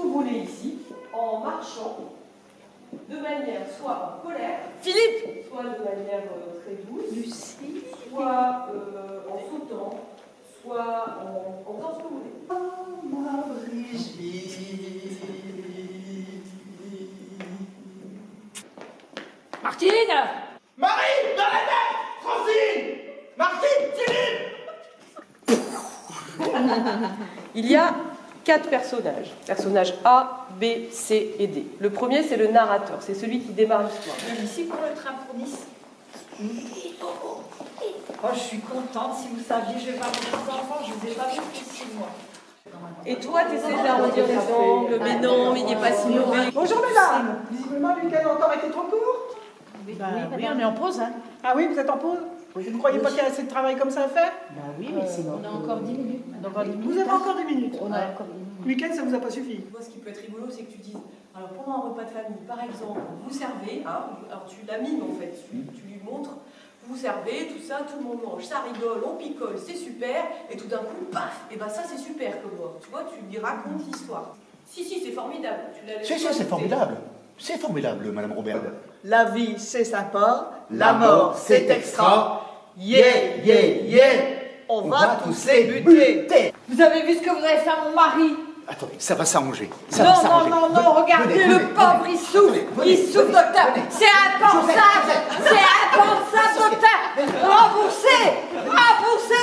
s'envoler ici en marchant de manière soit en colère, Philippe, soit de manière très douce, Lucie, soit en sautant, soit en faisant ce que vous voulez. Oh, ma Brigitte. Martine, Marie, dans la tête. Francine, Martine, Philippe. Il y a 4 personnages. Personnages A, B, C et D. Le premier, c'est le narrateur. C'est celui qui démarre l'histoire. ici pour le train pour Nice. Oh, je suis contente. Si vous saviez, je vais voir mes enfants. Je vous ai pas vu depuis 6 mois. Et toi, tu essaies d'arrondir les angles. Mais non, mais il n'est pas si mauvais. Bonjour mesdames. Visiblement, le week-end a encore été trop court. Oui, on est en pause. Hein. Ah oui, vous êtes en pause? Vous ne croyez pas qu'il y a assez de travail comme ça à faire? Bah oui, mais c'est bon. On a encore 10 minutes. Vous avez encore 10 minutes. On a encore 10 minutes. Le week-end, ça vous a pas suffi? Moi, ce qui peut être rigolo, c'est que tu dises, alors pendant un repas de famille, par exemple, vous servez, hein, alors tu la mimes en fait, tu lui montres, vous servez, tout ça, tout le monde mange, ça rigole, on picole, c'est super, et tout d'un coup, paf, et ben ça c'est super comme moi, tu vois, tu lui racontes l'histoire. Si, c'est formidable, tu la laisses Si, pas c'est écouter. formidable. C'est formidable, Madame Robert. La vie, c'est sympa. La mort, c'est extra. Yeah, yeah, yeah. On On va va tous tous les les buter. buter. Vous avez vu ce que vous avez fait à mon mari? Attendez, ça va s'arranger. Ça va s'arranger. Non, regardez le pauvre, il souffre. Il souffre, docteur. C'est impensable. C'est impensable, docteur. Remboursez,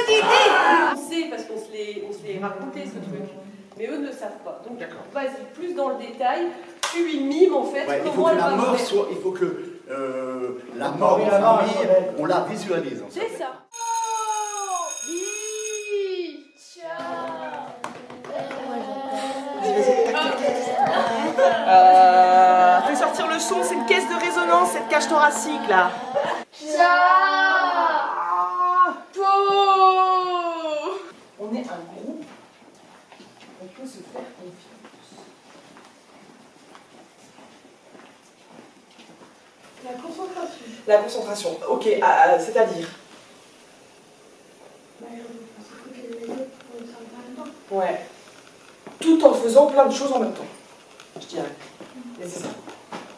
Didi. On sait parce qu'on se l'est raconté ce truc, mais eux ne le savent pas. Donc vas-y, plus dans le détail, tu lui mimes en fait Ouais, il faut comment que elle la va mort faire. soit. Il faut que la mort en famille, on la visualise. En fait. C'est ça. Fais sortir le son, c'est une caisse de résonance, cette cage thoracique là. On est un groupe, on peut se faire confiance. La concentration. La concentration, ok, c'est-à-dire? Ouais. Tout en faisant plein de choses en même temps, je dirais. Et c'est ça.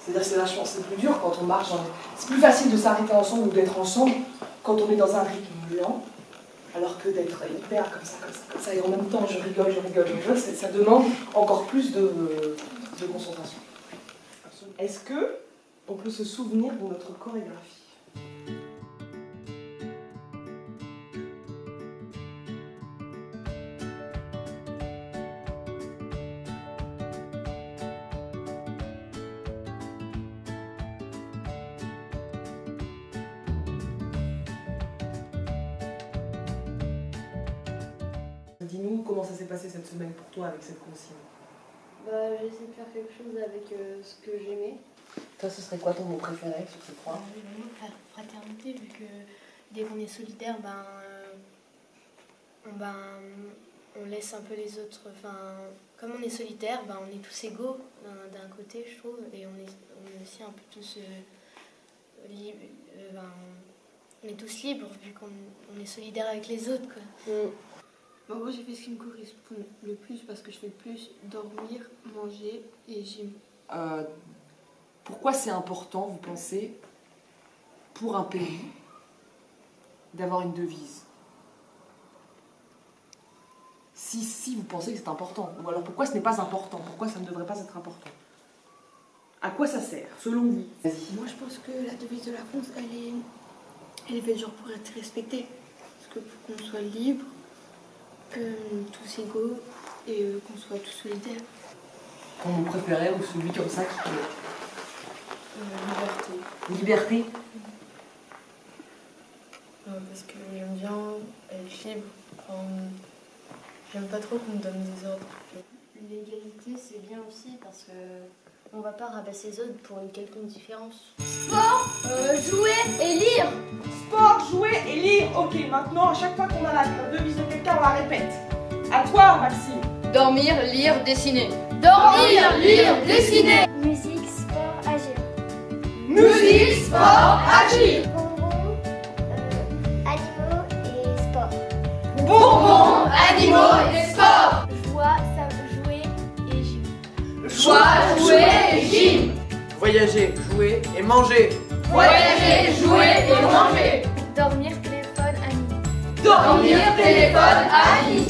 C'est-à-dire que c'est vachement, c'est plus dur quand on marche. C'est plus facile de s'arrêter ensemble ou d'être ensemble quand on est dans un rythme lent, alors que d'être hyper comme ça, et en même temps je rigole, ça demande encore plus de concentration. Est-ce que on peut se souvenir de notre chorégraphie? Dis-nous comment ça s'est passé cette semaine pour toi avec cette consigne. Bah, j'ai essayé de faire quelque chose avec ce que j'aimais. Toi, ce serait quoi ton mot préféré sur ces 3? Le mot fraternité, vu que dès qu'on est solidaire, on laisse un peu les autres. Enfin, comme on est solidaire, on est tous égaux d'un côté, je trouve, et on est aussi un peu tous libres. On est tous libres vu qu'on est solidaire avec les autres, quoi. Bah, moi j'ai fait ce qui me correspond le plus parce que je fais le plus dormir, manger et gym. Pourquoi c'est important, vous pensez, pour un pays, d'avoir une devise? Si vous pensez que c'est important, ou alors pourquoi ce n'est pas important? Pourquoi ça ne devrait pas être important? À quoi ça sert, selon vous? Moi je pense que la devise de la France, elle est faite genre pour être respectée. Parce que pour qu'on soit libre, tous égaux et qu'on soit tous solidaires. Ton mot préféré ou celui comme ça qui peut... Liberté. Liberté? Parce que j'aime bien être libre. J'aime pas trop qu'on me donne des ordres. L'égalité, c'est bien aussi parce que on va pas rabaisser les autres pour une quelconque différence. Sport, jouer et lire. Sport, jouer et lire. Ok, maintenant, à chaque fois qu'on a la devise de quelqu'un, on la répète. À toi, Maxime. Dormir, lire, dessiner. Dormir, lire, dessiner. Musique, sport, agir. Musique, sport, agir. Animaux et sport. Bonbons, animaux et sport. Joie, jouer et gym. Joie, jouer, gym. Voyager, jouer et manger. Voyager, jouer et manger. Dormir, téléphone, amis. Dormir, téléphone, amis.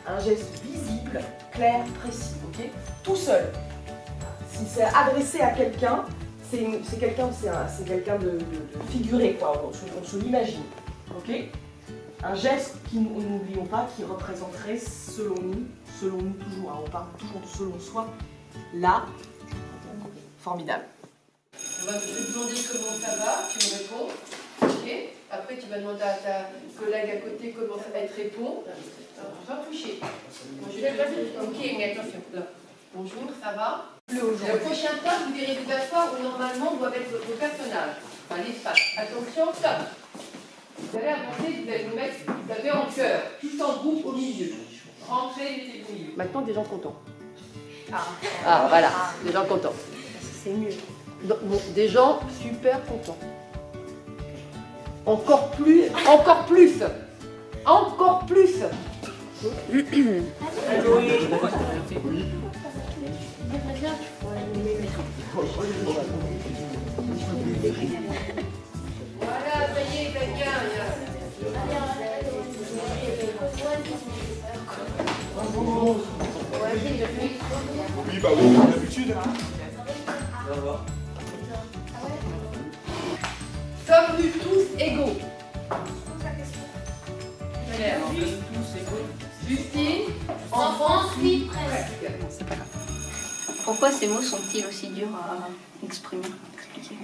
Un geste visible, clair, précis, ok? Tout seul. Si c'est adressé à quelqu'un, c'est quelqu'un de figuré, quoi. On se l'imagine, ok? Un geste qui, n'oublions pas, qui représenterait, selon nous toujours, hein, on parle toujours de selon soi, là, formidable. Je vais te demander comment ça va, tu me réponds. Ok. Après, tu vas demander à ta collègue à côté comment ça va, elle te répond. Sans toucher. Ok, mais attention. Là. Bonjour, ça va? Le prochain temps, vous verrez vous asseoir où normalement doivent être vos personnages. Enfin, l'espace. Attention, stop. Vous allez avancer, vous allez vous mettre, vous avez en cœur, tout en groupe au milieu. Rentrez, mettez-vous au milieu. Maintenant, des gens contents. Ah, voilà, des gens contents. C'est mieux. Bon, des gens super contents. Encore plus, encore plus. Encore plus. Voilà, ça y est, quelqu'un. Oui, bah oui, comme d'habitude. Sommes-nous tous égaux? Justine, en France, oui, presque. C'est pas grave. Pourquoi ces mots sont-ils aussi durs à exprimer, expliquer?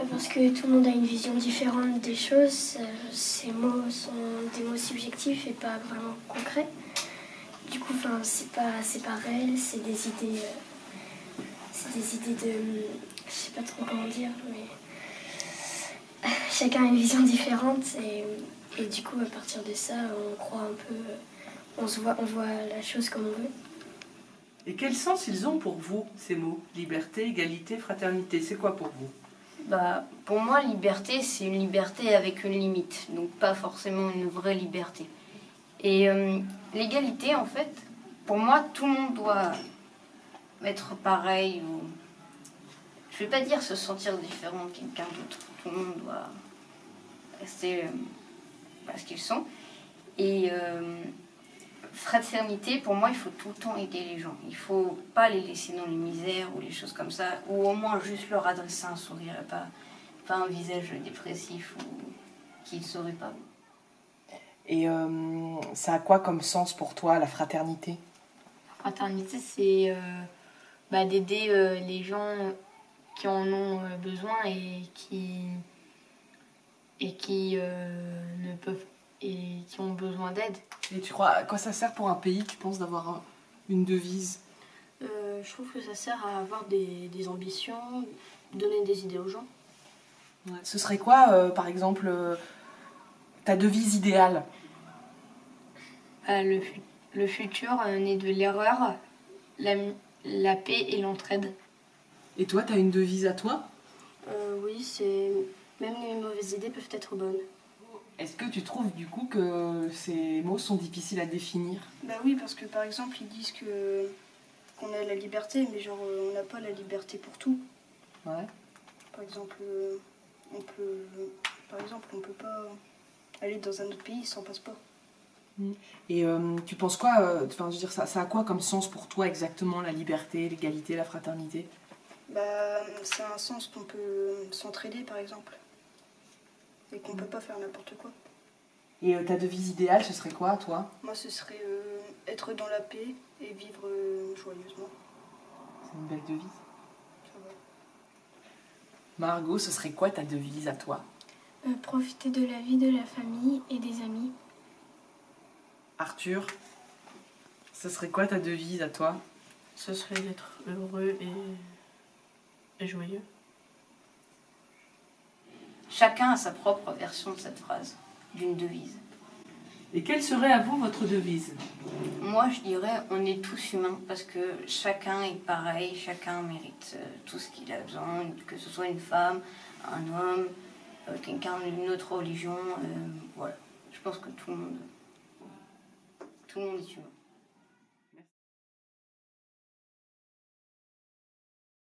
Parce que tout le monde a une vision différente des choses. Ces mots sont des mots subjectifs et pas vraiment concrets. Du coup, c'est pas réel, c'est des idées de... Je sais pas trop comment dire, mais... Chacun a une vision différente et du coup, à partir de ça, on croit un peu... On voit la chose comme on veut. Et quel sens ils ont pour vous, ces mots? Liberté, égalité, fraternité, c'est quoi pour vous? Pour moi, liberté, c'est une liberté avec une limite, donc pas forcément une vraie liberté. Et l'égalité, en fait, pour moi, tout le monde doit être pareil. Ou... Je vais pas dire se sentir différent de quelqu'un d'autre. Tout le monde doit rester ce qu'ils sont. Et fraternité, pour moi, il faut tout le temps aider les gens. Il faut pas les laisser dans les misères ou les choses comme ça, ou au moins juste leur adresser un sourire, pas un visage dépressif ou qu'ils ne sauraient pas. Et ça a quoi comme sens pour toi, la fraternité? La fraternité, c'est d'aider les gens qui en ont besoin et qui ne peuvent et qui ont besoin d'aide. Et tu crois à quoi ça sert pour un pays, tu penses, d'avoir une devise? Je trouve que ça sert à avoir des ambitions, donner des idées aux gens. Ouais. Ce serait quoi, par exemple, ta devise idéale? Le futur naît de l'erreur, la paix et l'entraide. Et toi, t'as une devise à toi? Oui, c'est... Même les mauvaises idées peuvent être bonnes. Est-ce que tu trouves du coup que ces mots sont difficiles à définir? Oui, parce que par exemple, ils disent qu'on a la liberté, mais genre on n'a pas la liberté pour tout. Ouais. Par exemple, on peut pas aller dans un autre pays sans passeport. Et tu penses quoi, je veux dire, ça a quoi comme sens pour toi exactement, la liberté, l'égalité, la fraternité? C'est un sens qu'on peut s'entraider par exemple. Et qu'on peut pas faire n'importe quoi. Et ta devise idéale, ce serait quoi, toi? Moi, ce serait être dans la paix et vivre joyeusement. C'est une belle devise. Ça va. Margot, ce serait quoi ta devise à toi? Profiter de la vie, de la famille et des amis. Arthur, ce serait quoi ta devise à toi? Ce serait d'être heureux et joyeux. Chacun a sa propre version de cette phrase, d'une devise. Et quelle serait à vous votre devise? Moi, je dirais, on est tous humains parce que chacun est pareil, chacun mérite tout ce qu'il a besoin, que ce soit une femme, un homme, quelqu'un d'une autre religion. Voilà. Je pense que tout le monde est humain.